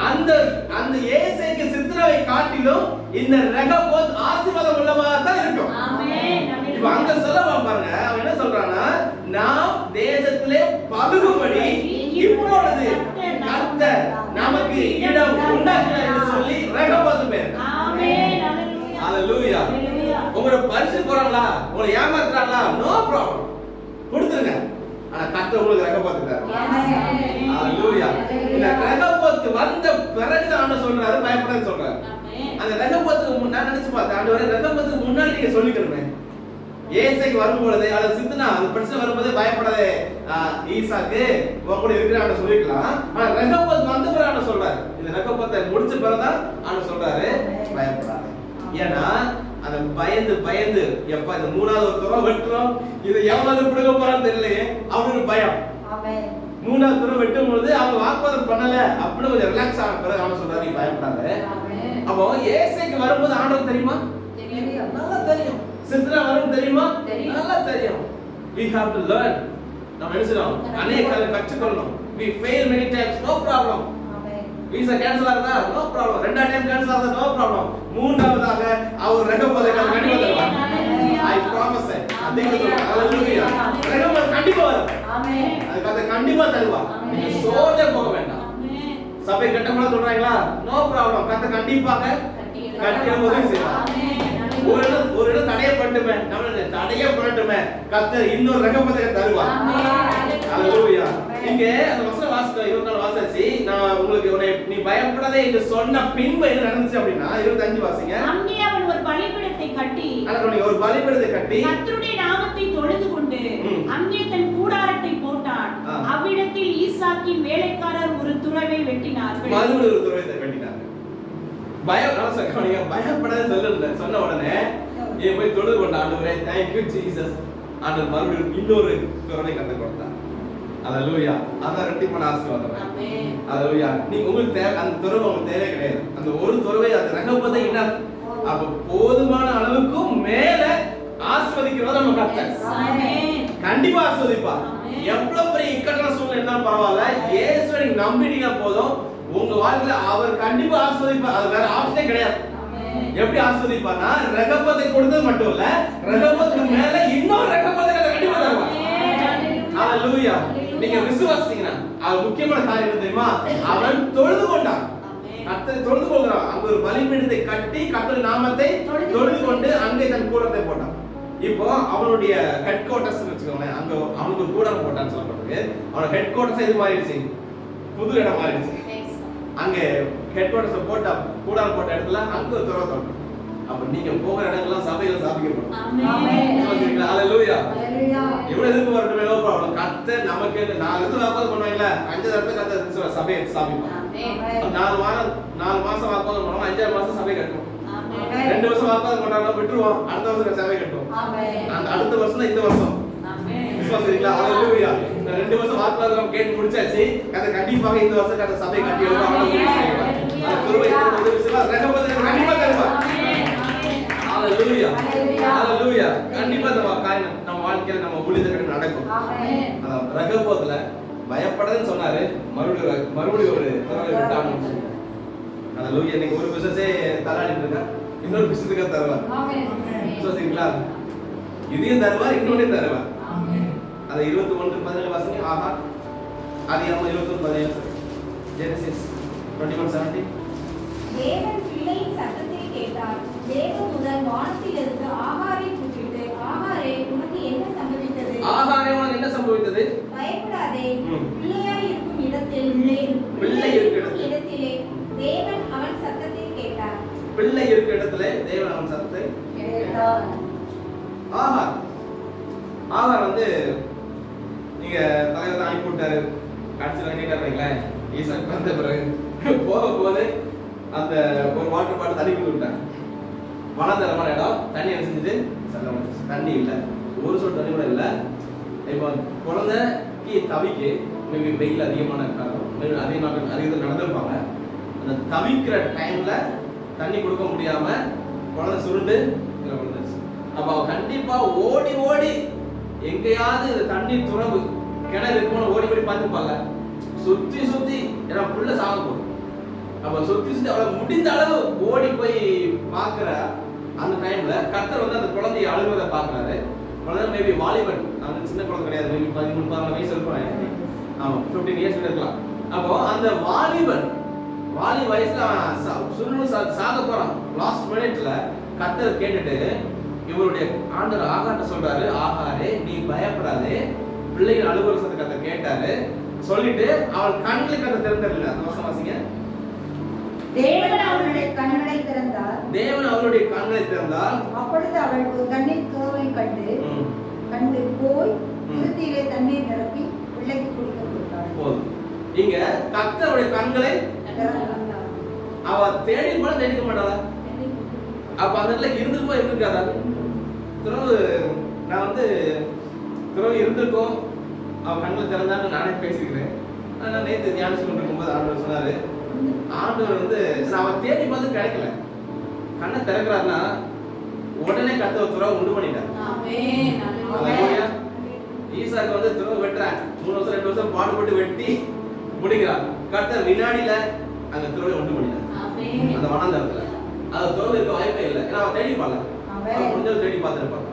அந்த அந்த ஏசேக்கு சித்ராவை காட்டிலும் இந்த ரகபோத் ஆசீர்வாதம் உள்ளவா தான் இருக்கும். ஆமென். இப்ப அங்க சொல்லவா பாருங்க, அவன் என்ன சொல்றானா, நாம் தேசத்திலே பலுகும்படி இப்பொழுது கர்த்தர் நமக்கு இடம் உண்டாக்கினார் என்று சொல்லி ரகபோத் பேர். ஆமென். ஹalleluya. உங்களோட பரிசு போறாங்களா, உங்களை ஏமாத்துறாங்களா, நோ ப்ராப்ளம், கொடுத்துருங்க. ஆனா கர்த்தர் உங்களுக்கு ரகபோத்துட்டார். ஹalleluya. இந்த ரகபோத் வந்த பிறகு ஆண்டவர் சொல்றாரு, பயப்படாத சொல்றாரு. அந்த ரகபோத்துக்கு முன்னாடி நினைச்சு பார்த்தா, ஆண்டவரே ரகபோத்துக்கு முன்னாடி நீங்க சொல்லிக்கணுமே, ஏசைக்கு வரும்பொழுது அது சித்தனா அந்த பிரச்சனை வரும்போது பயப்படாதே ஈசாக்கு உன் கூட இருக்கிறான்னு சொல்லிக்கலாம். ஆனா ரெகோபத் வந்த பிறகு ஆண்டவர் சொல்றாரு, இந்த ரெகோபத்தை முடிச்ச பிறகுதான் ஆண்டவர் சொல்றாரு பயப்படாதே. ஏன்னா அந்த பயந்து பயந்து எப்ப இந்த மூணாவது ஒரு தடவை வெட்டுறோம், இது எவ்வளவு பிடுங்க போறான்னு தெரியலையே அப்படின்னு பயம். மூணாவது தடவை வெட்டும் பொழுது அவங்க வாக்குவாதம் பண்ணல அப்படின்னு கொஞ்சம் ரிலாக்ஸ் ஆன பிறகு ஆண்டவர் சொல்றாரு நீ பயப்படாத. அப்போ ஏசைக்கு வரும்போது ஆண்டவர் தெரியுமா? நல்லா தெரியும். சித்ரா வரும் தெரியுமா? நல்லா தெரியும். We have to learn. நம்ம என்ன செய்யணும்? அநேக காலம் கற்றுக்கொள்ளணும். We fail many times, no problem. Visa cancel ஆகுதா? No problem. ரெண்டாவது டைம் கேன்சல் ஆகுதா? No problem. மூன்றாவதாக அவர் ரெகோபத்தை கண்டிப்பா தருவார். I promise it. Hallelujah. ரெகோபத் கண்டிப்பா வரும். ஆமென். அதுக்கு கண்டிப்பா தருவார். நீங்க சோர்ந்தே போக வேண்டாம். சபை கட்டமா சொல்றாங்களா? No problem. கத்த கண்டிப்பாக கட்டிய உதவி செய்வார். ஒரு இடம் தடையப்பட்டுமே, நம்ம தடையப்பட்டுமே, கர்த்தர் இன்னொரு ரெகோபத்தை தருவார். ஹalleluya. இங்க அந்த வசனம் வாசிச்சோம், 24 வாசிச்சி நான் உங்களுக்கு நீ பயப்படாதே என்று சொன்ன பின்பு என்ன நடந்துச்சு அப்படினா 25 வாசிங்க. அங்கே அவன் ஒரு பலிபீடத்தை கட்டி, அதனுடைய ஒரு பலிபீடத்தை கட்டி கர்த்தருடைய நாமத்தை தொழுது கொண்டு அங்கே தன் கூடாரத்தை போட்டான். அவ்விடத்தில் ஈசாக்கின் வேலைக்காரர் ஒரு துறவை வெட்டினார்கள். மறுபடியும் ஒரு துறவை வெட்டினார்கள். பயப்படாத சொன்ன உடனே நீ போய் தொழுது கொண்ட ஆண்டவரே thank you Jesus. ஆண்டவர் மறுபடியும் இன்னொரு துறவை கத்த கொடுத்தார். ஹalleluya. அதான் ரெட்டிப்பான ஆசீர்வாதம். ஆமென். ஹalleluya. நீங்க உங்களுக்கு தேவை அந்த துறவை உங்களுக்கு தேவை கிடையாது. அந்த ஒரு துறவை அது ரெகோபத்தை என்ன அப்ப போதுமான அளவுக்கு மேல ஆசீர்வதிக்கிறது நம்ம கர்த்தர். ஆமென். கண்டிப்பா ஆசீர்வதிப்பார். எவ்வளவு பெரிய இக்கட்டான சூழ்நிலை இருந்தாலும் பரவாயில்ல, இயேசுவை நீங்க நம்பிட்டீங்க போதும், உங்க வாழ்க்கையில அவர் கண்டிப்பா ஆசீர்வதிப்பார். அது வேற ஆப்ஷனே கிடையாது. எப்படி ஆசீர்வதிப்பார்னா ரெகோபத்தை கொடுத்தது மட்டும் இல்ல, ரெகோபத்துக்கு மேல இன்னொரு ரெகோபத்தை கண்டிப்பா தருவார். ஹalleluya. நீங்க விசுவாசித்தீங்கன்னா அது முக்கியமான காரியம் என்ன தெரியுமா? அவன் தொழுது கொண்டான். கர்த்தரை தொழுது கொள்றான். அங்க ஒரு பலிபீடத்தை கட்டி கர்த்தருடைய நாமத்தை தொழுது கொண்டு அங்கே தன் கூடாரத்தை போட்டான். இப்போ அவனுடைய ஹெட் குவார்ட்டர்ஸ் வெச்சுக்கோங்களேன், அங்க அவனுக்கு கூடாரம் போட்டான்னு சொல்லப்படுது. அவனோட ஹெட் குவார்ட்டர்ஸ் இது மாறிடுச்சு, புது இடம் மாறிடுச்சு. அங்க ஹெட் குவார்ட்டர்ஸ் போட்ட கூடாரம் போட்ட இடத்துல அங்க ஒரு துறவை தோட்டம். அப்ப நீங்க போகிற இடங்கள்லாம் சபையில ஸ்தாபிக்கப்படும். ஆமென். சொல்றீங்களா? ஹalleluya. ஹalleluya. இவ்வளவு எதுக்கு வரணும்? No problem. கர்த்தர் நமக்கு 4 இடத்துல வாக்குவாதம் பண்ணுவாங்கல, 5 இடத்துல கர்த்தர் சபையை ஸ்தாபிப்பார். ஆமென். 4 மாசம் வாக்குவாதம் பண்ணுவோம், 5ஆவது மாசம் சபை கட்டுவோம். ஆமென். 2 வருஷம் வாக்குவாதம் பண்ணாலும் விட்டுருவோம், அடுத்த வருஷம் சபை கட்டுவோம். ஆமென். அந்த அடுத்த வருஷம் இந்த வருஷம். ஆமென். விசுவாசிக்கிறீங்களா? ஹalleluya. 2 வருஷம் வாக்குவாதம் கேட்டு முடிச்சாச்சு, கர்த்தர் கண்டிப்பாக இந்த வருஷம் கர்த்தர் சபை கட்டி எடுத்து அவரை உதவி செய்வார். அந்த குருவை உதவி செய்வார். ரெகோபத்தை கண்டிப்பா தருவார். ஹalleluya. ஹalleluya. கண்டிப்பா இந்த காரியம் நம்ம வாழ்க்கையில நம்ம ஊழியத்துல நடக்கும். ஆமென். அத ரெகோபத்துல பயப்படாதன்னு சொன்னாரு, மறுபடியும் ஒரு தடவை விட்டாங்க. ஹalleluya. இன்னைக்கு ஒரு பிசினஸே தலாடிட்டு இருக்கா, இன்னொரு பிசினஸ்க்கு தருவார். ஆமென். சொல்றீங்களா? இதையும் தருவார், இன்னொன்னையும் தருவார். ஆமென். அது 21:17 வாசிங்க. ஆஹா. ஆதியாகமம் 21:17. ஜெனசிஸ் 21:17. தேவன் பிள்ளையின் சத்தத்தை கேட்டார். தேவன் முதல் வானத்திலிருந்து ஆகாரை கூப்பிட்டு, ஆகாரே உனக்கு என்ன சம்பவித்தது? ஆகாரே உனக்கு என்ன சம்பவித்தது? பயப்படாதே, பிள்ளையாய் இருக்கும் இடத்திலே தேவன் அவன் சத்தத்தை கேட்டார். பிள்ளை இருக்கிற இடத்துல தேவன் அவன் சத்தத்தை கேட்டார். ஆகார் வந்து நீங்க தலைவர் அனுப்பி விட்டாரு, கடைசியில் கேட்டாருங்களேன் ஈசாக்கு வந்த பிறகு போகும்போது அந்த ஒரு வாட்டர் பாட்டில் தண்ணி கொடுத்து விட்டாங்க. வனதரமான இடம், தண்ணி அடிச்சுட்டு செல்ல தண்ணி இல்லை, ஒரு சொல் தண்ணி கூட இல்லை. இப்போ குழந்தைக்கு தவிக்கு மேபி வெயில் அதிகமான காரணம் அதிகமாக நடந்திருப்பாங்க. அந்த தவிக்கிற டைம்ல தண்ணி கொடுக்க முடியாம குழந்தை சுருண்டு விழுந்துச்சு. அப்ப அவ கண்டிப்பா ஓடி ஓடி எங்கேயாவது தண்ணி துறவு கிணறு இருக்கும்னு ஓடி ஓடி பார்த்துப்பாங்க. சுத்தி சுத்தி ஏன்னா புள்ள சாக போகுது. அப்ப சுத்தி சுத்தி அவளை முடிந்த அளவு ஓடி போய் பாக்குற அந்த டைம்ல கர்த்தர் வந்து அந்த குழந்தைய அழுவதை பாக்குறாரு. குழந்தை மேபி வாலிபன், அந்த சின்ன குழந்தை கிடையாது, மேபி 13-14 வயசு இருக்கும். ஆமா 15 இயர்ஸ் இருக்கலாம். அப்போ அந்த வாலி வயசுல சுருண்டு சாக போறான். லாஸ்ட் மினிட்ல கர்த்தர் கேட்டுட்டு இவருடைய ஆண்டவர் ஆகார்ட்ட சொல்றாரு, ஆகாரே நீ பயப்படாதே, பிள்ளைகள் அழுகுற சத்தத்தை கர்த்தர் கேட்டாரு. சொல்லிட்டு அவள் கண்களுக்கு அந்த திறந்தல அந்த வசனம் வாசிங்க. தேவன் அவளுடைய கண்களை திறந்தார். தேவன் அவளுடைய கண்களை திறந்தார். அப்பொழுது அவள் ஒரு தண்ணீர் துறவை கண்டு போய் இருத்தியிலே தண்ணீர் நிரப்பி பிள்ளைக்கு குடிக்க கொடுத்தாள். போதும். இங்க கர்த்தருடைய கண்களை அவ தேடி கூட தேடிக்க மாட்டாளா? அப்ப அந்த இடத்துல இருந்துருக்கோ இருந்திருக்காதா? துறவு நான் வந்து துறவு இருந்திருக்கோம் அவ கண்களை திறந்தான்னு நானே பேசிக்கிறேன். நான் நேற்று தியானிச்சு கொண்டு இருக்கும்போது ஆண்டவர் சொன்னாரு, ஆண்டவர் வந்து அவன் தேடி பார்த்து கிடைக்கல, கண்ணை திறக்கிறாருன்னா உடனே கர்த்தர் துறவை உண்டு பண்ணிட்டார். ஈசாக்கு வந்து துறவு வெட்டுறான், 3 வருஷம் 2 வருஷம் பாடுபட்டு வெட்டி முடிக்கிறான். கர்த்தர் வினாடியில அங்க துறவை உண்டு பண்ணிட்டார். அந்த வனாந்தரத்துல அது துறவு இருக்க வாய்ப்பே இல்லை. ஏன்னா அவன் தேடி பார்க்கல, அவன் முடிஞ்சது தேடி பார்த்துருப்பான்.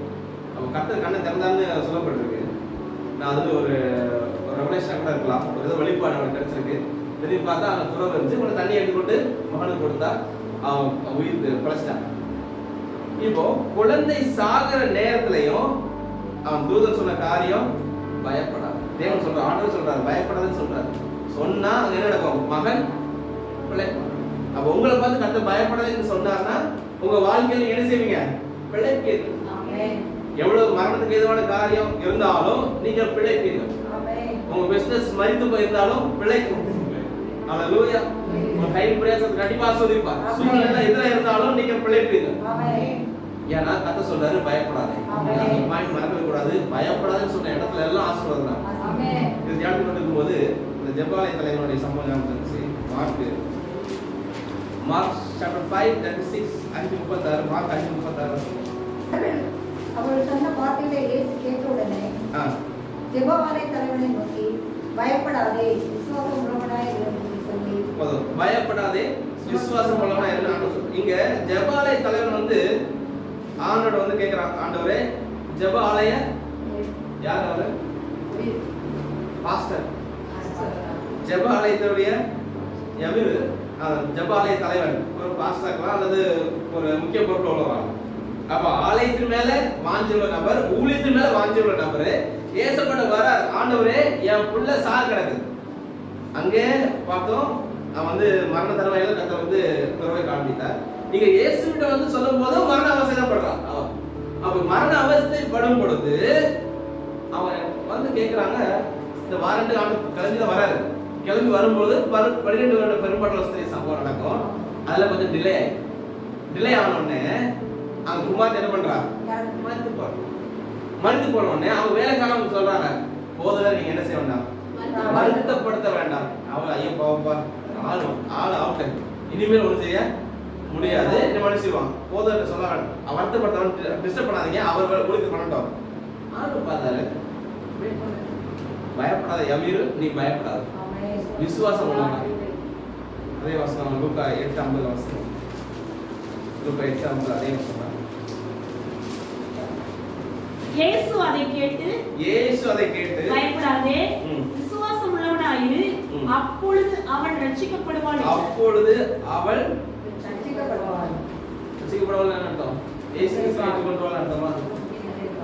அவன் கர்த்தர் கண்ணை திறந்தான்னு சொல்லப்பட்டிருக்கு. நான் அது ஒரு ரெவலேஷன் கூட இருக்கலாம், ஒரு ஏதோ வெளிப்பாடு அவனுக்கு கிடைச்சிருக்கு. திரும்பி பார்த்தா அவன் துறவு இருந்துச்சு, கொஞ்சம் தண்ணி எடுத்துக்கொண்டு மகனுக்கு கொடுத்தா அவன் உயிர் பிழைச்சிட்டான். இப்போ குழந்தை சாகிற நேரத்திலையும் அவன் தூதன் சொன்ன காரியம் பயப்படாது. தேவன் சொல்ற, ஆண்டவர் சொல்றாரு பயப்படாதுன்னு சொல்றாரு. சொன்னா அங்க என்ன நடக்கும்? மகன் பிழைப்பான். அப்ப உங்களை பார்த்து கர்த்தர் பயப்படாதுன்னு சொன்னார்னா உங்க வாழ்க்கையில என்ன செய்வீங்க? பிழைப்பீர்கள். எவ்வளவு மரணத்துக்கு எதுவான காரியம் இருந்தாலும் நீங்கள் பிழைப்பீர்கள். உங்க பிசினஸ் மரித்து போயிருந்தாலும் பிழைக்கும். அல்லேலூயா. உங்க கை பிரயாசத்தை கண்டிப்பா ஆசீர்வதிப்பார். சூழ்நிலை எதிரா இருந்தாலும் நீங்க பிழைப்பீர்கள். ஏன்னா கர்த்தர் சொல்றாரு பயப்படாதே. பாயிண்ட் மறக்கவே கூடாது. பயப்படாதுன்னு சொன்ன இடத்துல எல்லாம் ஆசீர்வாதம் தான். இது தியானம் பண்ணிருக்கும் போது இந்த ஜெபாலய தலைவனுடைய சம்பவம் ஞாபகம் வந்துச்சு. Mark chapter 5:36 5:36 mark 5:36. அவள் சொன்ன வார்த்தைகளை இயேசு கேட்ட உடனே ஜெபமாலை தலைவனை நோக்கி பயப்படாதே விசுவாசம் உள்ளவனாய் இரு என்று சொல்லி பயப்படாதே விசுவாசம் உள்ளவனாய் இரு ஆண்டவர் சொல்றார். இங்க ஜெபாலய தலைவன் வந்து ஆண்டவரை வந்து கேக்குறான், ஆண்டவரே ஜெப ஆலய யார் அவர்? பாஸ்டர். ஜெப ஆலயத்துடைய எவர்? ஜெப ஆலய தலைவன் ஒரு பாஸ்டர் அல்லது ஒரு முக்கிய பொறுப்பு உள்ளவரா? அப்ப ஆலயத்தின் மேல வாஞ்சியுள்ள நபர், ஊழியத்தின் மேல வாஞ்சியுள்ள நபர் ஏசப்பட்ட வரார், ஆண்டவரே என் புள்ள சாக கிடக்குது. அங்கே பார்த்தோம் அவன் வந்து மரண தருவாயில கர்த்தர் வந்து துறவை காண்பித்தார். நீங்க இயேசுவிட்ட வந்து சொல்லும் போது மரண அவஸ்தை தான் படுறான். அப்ப மரண அவஸ்தை படும் பொழுது அவன் வந்து கேட்கிறாங்க, இந்த வாரண்டு ஆண்டு கிளம்பிதான் வராரு. கிளம்பி வரும்போது 12 வருட பெரும்பாட்டு வசதி சம்பவம் நடக்கும். அதுல கொஞ்சம் டிலே ஆன உடனே அவங்க குமார் என்ன பண்றா? மறுத்து போன உடனே அவங்க வேலைக்காரங்க சொல்றாங்க, போதுல நீங்க என்ன செய்ய வேண்டாம், வருத்தப்படுத்த வேண்டாம். அவள் ஐயோ பாவப்பா ஆள் ஆகட்டும், இனிமேல் ஒண்ணு செய்ய முடியாது, என்ன மனுஷிடுவான், போதும் சொல்ல வேண்டாம், வருத்தப்படுத்த டிஸ்டர்ப் பண்ணாதீங்க, அவர் ஒழுங்கு பண்ணட்டும். ஆளு பார்த்தாரு, பயப்படாத யமீரு, நீ பயப்படாத, விசுவாசம் உள்ளவனா. அதே வசனம் லூக்கா 8:50 வசனம். லூக்கா 8:50 அதே வசனம். இயேசு அதை கேட்டு பயப்படாதே விசுவாசம் உள்ளவனாயிரு, அப்பொழுது அவள் ரட்சிக்கப்படுவாள். அப்பொழுது அவள் ரட்சிக்கப்படுவாள். ரட்சிக்கப்படுவாள் அர்த்தம். இயேசு கிறிஸ்து ரட்சிக்கப்படுவாள் அர்த்தமா?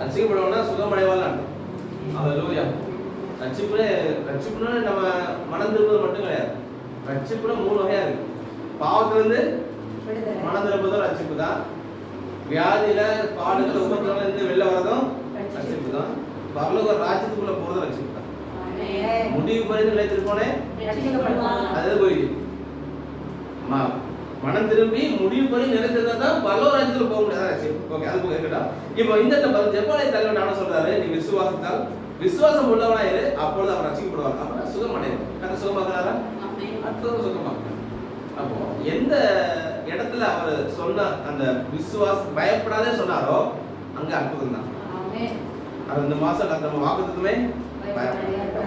ரட்சிக்கப்படுவாள்னா சுகமடைவாள் அர்த்தம். அல்லேலூயா. ரட்சிப்புனா நம்ம மனம் திரும்புவது மட்டும் கிடையாது. ரட்சிப்புனா 3 வகையா இருக்கு. பாவத்திலிருந்து மனம் திரும்புவதும் ரட்சிப்பு தான். வியாதியில பாடுகள் உபத்திரவத்துல இருந்து வெளில வரதும் ரட்சிப்பு தான். பரலோக ராஜ்யத்துக்குள்ள போறதும் ரட்சிப்பு தான். முடிவு பரிந்து நிலைத்திருப்போனே அது போய் மனம் திரும்பி முடிவு பண்ணி நிலைத்திருந்தா தான் பரலோக ராஜ்யத்துக்குள்ள போக முடியாது ரட்சிப்பு. ஓகே, அது போக இருக்கட்டும். இப்போ இந்த ஜெபாலய தலைவன் என்ன சொல்றாரு? நீ விசுவாசத்தால் விசுவாசம் உள்ளவனாயிரு, அப்பொழுது அவர் ரட்சிக்கப்படுவார். அப்படின்னா சுகம் அடைவார். கரெக்டா சுகமாக்குறாரா? அற்புதமா சுகமாக்குறார். அப்போ எந்த இடத்துல அவர் சொன்ன அந்த விசுவாசம் பயப்படாதே சொன்னாரோ அங்க அற்புதம் தான். அது இந்த மாசம் நம்ம வாக்குத்தத்தமே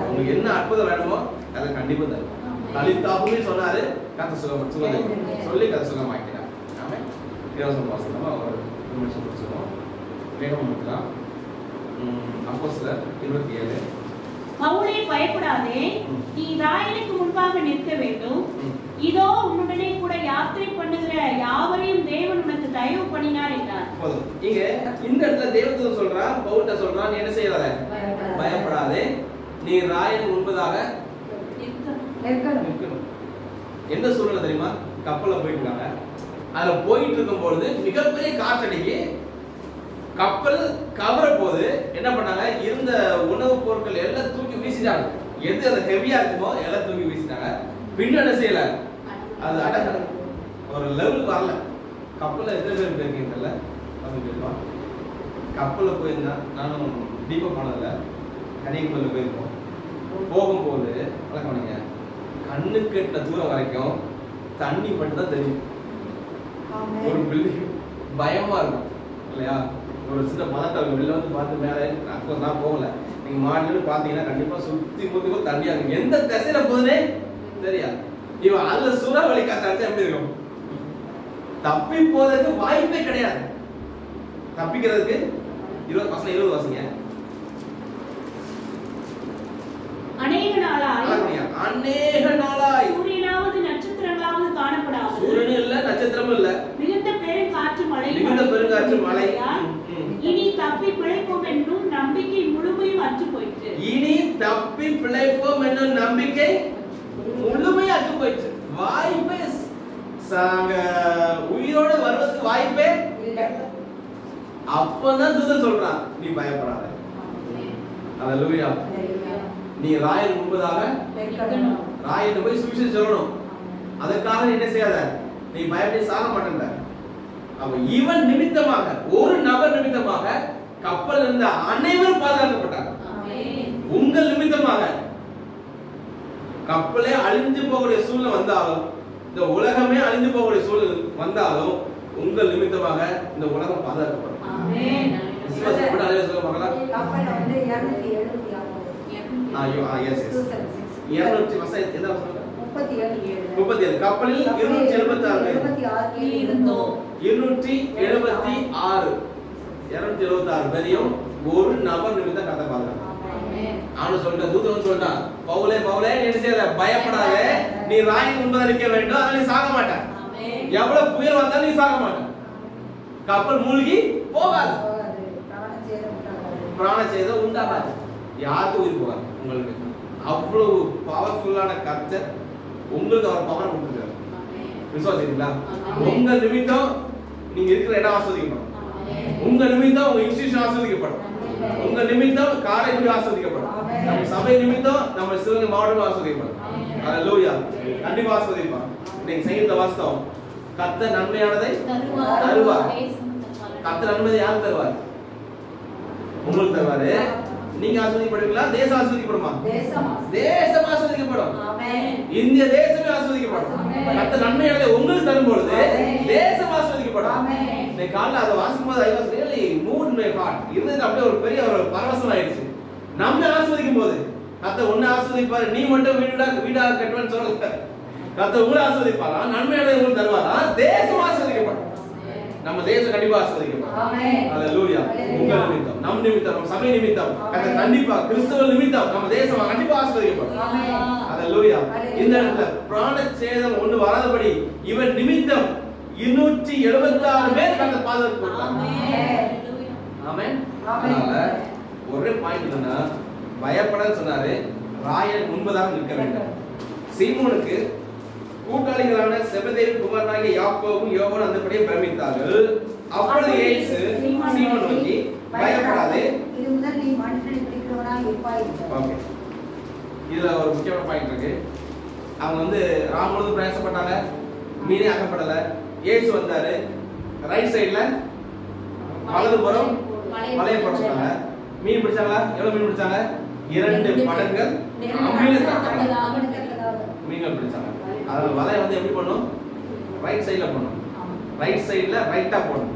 உங்களுக்கு என்ன அற்புதம் வேணுமோ அதை கண்டிப்பா தரும். லலிதாவுமே சொன்னாரு, கர்த்தர் சுகம் சொல்லி கர்த்தர் சுகமாக்கிறார். ஆமே. 20 மாசம் நம்ம ஒரு நிமிஷம் முடிச்சுக்கோம். வேகம் முடிக்கலாம். அப்போஸ்தலர் 27. பவுலே பயப்படாதே, நீ ராயனுக்கு முன்பாக நிற்க வேண்டும். இதோ உன்னுடனே கூட யாத்திரை பண்ணுகிற யாவரையும் தேவன் உனக்கு தயவு பண்ணினார் என்றார். போதும். இங்க இந்த இடத்துல தேவதூதன் சொல்றான், பவுல்ட்ட சொல்றான், நீ என்ன செய்யாத, பயப்படாதே, நீ ராயனுக்கு முன்பதாக நிற்கணும். என்ன சூழ்நிலை தெரியுமா? கப்பல்ல போயிட்டு இருக்காங்க. அதுல போயிட்டு இருக்கும் பொழுது மிகப்பெரிய காற்றடிக்கு கப்பல் கவர போது என்ன பண்ணாங்க, இருந்த உணவுப் பொருட்கள் எல்லாம் தூக்கி வீசிட்டாங்க. எது அது ஹெவியா இருக்குமோ எல்லாம் தூக்கி வீசிட்டாங்க. பின்ன என்ன செய்யல, அது அடங்க ஒரு லெவலுக்கு வரல. கப்பல்ல எத்தனை பேர் போயிருக்கீங்கல்ல, அது தெரியுமா? கப்பல்ல போயிருந்தா, நானும் டீப்பா போனதில்ல, கன்னியாகுமரியில போயிருக்கோம். போகும்போது வழக்கமானீங்க கண்ணு கெட்ட தூரம் வரைக்கும் தண்ணி மட்டும் தான் தெரியும். ஒரு பில்டிங் பயமா இருக்கும் இல்லையா? ஒரு சின்ன மதத்தவங்க வெளில வந்து பார்த்து மேலே நான் போகல, நீங்க மாடினு பாத்தீங்கன்னா கண்டிப்பா சுத்தி முத்தி தண்ணியா இருக்கும். எந்த திசையில போகுதுன்னே தெரியாது. இவன் அதுல சூறாவளி காத்தா எப்படி இருக்கும்? தப்பி போறதுக்கு வாய்ப்பே கிடையாது. தப்பிக்கிறதுக்கு 20 வாசிங்க. அநேக நாளாய் சூரியனாவது நட்சத்திரங்களாவது காணப்படாது. சூரியனும் இல்ல நட்சத்திரமும் இல்ல, மிகுந்த பெருங்காற்று மழை. இனி தப்பி பிழைப்போம் என்னும் நம்பிக்கை முழுமையும் அற்று போயிற்று. இனி தப்பி பிழைப்போம் என்னும் நம்பிக்கை முழுமையும் அற்று போயிற்று. வாய்ப்பே உயிரோட வருவதற்கு வாய்ப்பே இல்லை. அப்பதான் தூதன் சொல்றான், நீ பயப்படாத. அல்லேலூயா. நீ ராயன் முன்பதாக ராயன் போய் சுவிசேஷம் சொல்லணும். அதற்காக என்ன செய்யாத, நீ பயப்படி சாக மாட்டேன்ற. அப்ப இவன் நிமித்தமாக, ஒரு நபர் நிமித்தமாக கப்பல் இருந்த அனைவரும் பாதுகாக்கப்பட்டாங்க. உங்கள் நிமித்தமாக கப்பலே அழிஞ்சு போகக்கூடிய சூழ்நிலை வந்தாலும், இந்த உலகமே அழிஞ்சு போகக்கூடிய சூழ்நிலை வந்தாலும், உங்கள் நிமித்தமாக இந்த உலகம் பாதுகாக்கப்படும். விசுவாசப்பட அலைய சொல்ல பார்க்கலாம். கப்பல் வந்து 37 கப்பலில் 276 பேரையும் ஒரு நபர் நிமித்தம் கத்த பாருங்க. அவனு சொல்லிட்டான், தூதன் சொல்லிட்டான், பவுலே பவுலே நீ என்ன செய்யாத, பயப்படாத, நீ ராயின் முன்பதாக இருக்க வேண்டும், அதனால நீ சாக மாட்ட. எவ்வளவு புயல் வந்தாலும் நீ சாக மாட்ட. கப்பல் மூழ்கி போகாது, பிராண சேதம் உண்டாகாது, யாருக்கும் உயிர் போகாது. உங்களுக்கு அவ்வளவு பவர்ஃபுல்லான கர்த்தர் உங்களுக்கு அவர் பவர் கொடுத்துருக்காரு. விசுவாசிங்களா? உங்க நிமித்தம் நீங்க இருக்கிற இடம் ஆஸ்வதிக்கப்படும். உங்க நிமித்தம் உங்க இன்ஸ்டிடியூஷன் ஆஸ்வதிக்கப்படும். உங்க நிமித்தம் காரைக்குடி ஆஸ்வதிக்கப்படும். நம்ம சபை நிமித்தம் நம்ம சிவகங்கை மாவட்டம் ஆஸ்வதிக்கப்படும். அல்லேலூயா. கண்டிப்பா ஆஸ்வதிப்பார். நீங்க செய்த வாஸ்தவம், கர்த்தர் நன்மையானதை தருவார். கர்த்தர் நன்மையை யார் தருவார்? உங்களுக்கு தருவாரு. நீங்க ஆஸ்வதிக்கப்படுவீங்களா? தேசம் ஆஸ்வதிக்கப்படுமா? தேசம் ஆஸ்வதிக்கப்படும். இந்திய தேசமே ஆஸ்வதிக்கப்படும். கர்த்தர் நன்மையானதை உங்களுக்கு தரும்பொழுது தேசம் ஆஸ்வதிக்கப்படும். இந்த காலைல அதை வாசிக்கும் போது I was really moved my heart. இருந்தது அப்படியே ஒரு பெரிய ஒரு பரவசம் ஆயிடுச்சு. நம்ம ஆஸ்வதிக்கும் போது கர்த்தர் உன்னை ஆஸ்வதிப்பாரு. நீ மட்டும் வீடா கட்டுவேன்னு சொல்லல. கர்த்தர் உங்களை ஆஸ்வதிப்பாரா, நன்மையானதை உங்களுக்கு தருவாரா, தேசம் ஆஸ்வதிக்கப்படும். நம்ம தேசம் கண்டிப்பா ஆஸ்வதிக்கப்படும். அல்லேலூயா. உங்க நிமித்தம், நம் நிமித்தம், நம்ம சபை நிமித்தம், கர்த்தர் கண்டிப்பா கிறிஸ்தவ நிமித்தம் நம்ம தேசம் கண்டிப்பா ஆஸ்வதிக்கப்படும். அல்லேலூயா. இந்த இடத்துல பிராண சேதம் ஒன்று வராதபடி இவன் நிமித்தம் 276 பேர் கர்த்தர் பாதுகாத்துட்டாங்க. ஆமென். அதனால ஒரே பாயிண்ட் என்னன்னா, பயப்படாத சொன்னாரு, ராயன் முன்பதாக நிற்க வேண்டும். சீமோனுக்கு கூட்டாளிகளான செபதேவி குமாரனாகிய யாக்கோபும் யோவானும் அந்தபடியே பிரமித்தார்கள். அப்பொழுது இயேசு சீமோன் நோக்கி, பயப்படாதே, இது முதல் நீ மனுஷனை பிடிக்கிறவனாய் இருப்பாய். ஓகே, இதுல ஒரு முக்கியமான பாயிண்ட் இருக்கு. அவங்க வந்து ராமுழுது பிரயாசப்பட்டாங்க, மீனே அகப்படல. இயேசு வந்தாரு, ரைட் சைடுல வலதுபுறம் வலைய போட்டாங்க. மீன் பிடிச்சாங்களா? எவ்வளவு மீன் பிடிச்சாங்க? 2 படங்கள் மீன்கள் பிடிச்சாங்க. அதனால வலைய வந்து எப்படி பண்ணும்? ரைட் சைடுல போடணும். ரைட் சைடுல ரைட்டா போடணும்.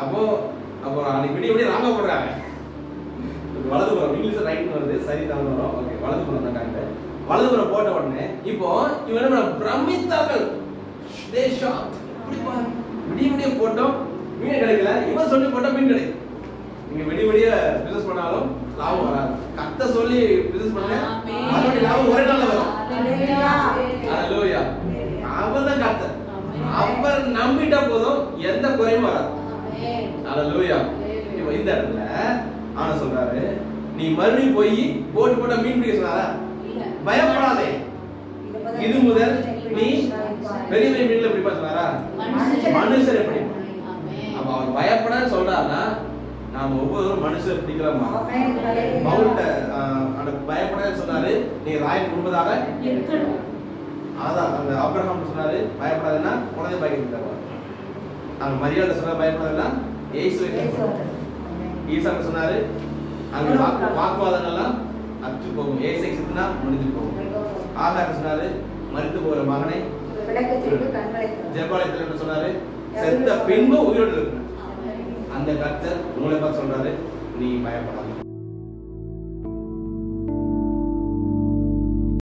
அப்போ அன்னைக்கு விடிய ராங்க போடுறாங்க. வலதுபுறம், இங்கிலீஷ்ல ரைட் வருது, சரி தவறு வரும். ஓகே, வலதுபுறம் தான் கரெக்ட். வலதுபுறம் போட்ட உடனே இப்போ இவன் என்ன பிரமித்தார்கள். தே ஷாக்ட். விடிய போட்டோம், மீன் கிடைக்கல. இவன் சொல்லி போட்டா மீன் கிடைக்கும். நீங்க விடிய பிசினஸ் பண்ணாலும் லாபம் வராது. கத்த சொல்லி பிசினஸ் பண்ணா மறுபடியும் லாபம் ஒரே நாள்ல வரும். அல்லேலூயா. அவன் தான் கர்த்தர். அவர் நம்பிட்டா போதும், எந்த குறையும் வராது. அல்லேலூயா. இப்போ இந்த இடத்துல ஆனா சொல்றாரு, நீ மறுபடியும் போய் போட்டா மீன் பிடிக்க சொன்னாரா? பயப்படாதே, இது முதல் நீ பெரிய பெரிய மீன்கள் எப்படி சொன்னாரா? மனுஷர் எப்படி? அப்ப அவர் பயப்பட சொல்றாருன்னா நாம ஒவ்வொரு மனுஷர் பிடிக்கிறோமா? பவுல்ட்ட அந்த பயப்பட சொன்னாரு, நீ ராய் முன்பதாக இருக்கணும். அதான் அந்த ஆபிரகாம் சொன்னாரு பயப்படாதன்னா குழந்தை பாக்கியம் தருவார். அங்க மரியாதை சொன்ன பயப்படாதன்னா இயேசுவை தருவார். ஈசாக்கு சொன்னாரு அங்க வாக்குவாதங்கள்லாம் அற்று போகும், ஏசை சித்தனா முடிஞ்சு போகும். ஆகார் சொன்னாரு மரித்து போகிற மகனை ஜெபாலயத்தில் சொன்னாரு செத்த பின்பு உயிரோடு இருக்கணும். அந்த கர்த்தர் உங்களை பார்த்து சொல்றாரு நீ பயப்படாத.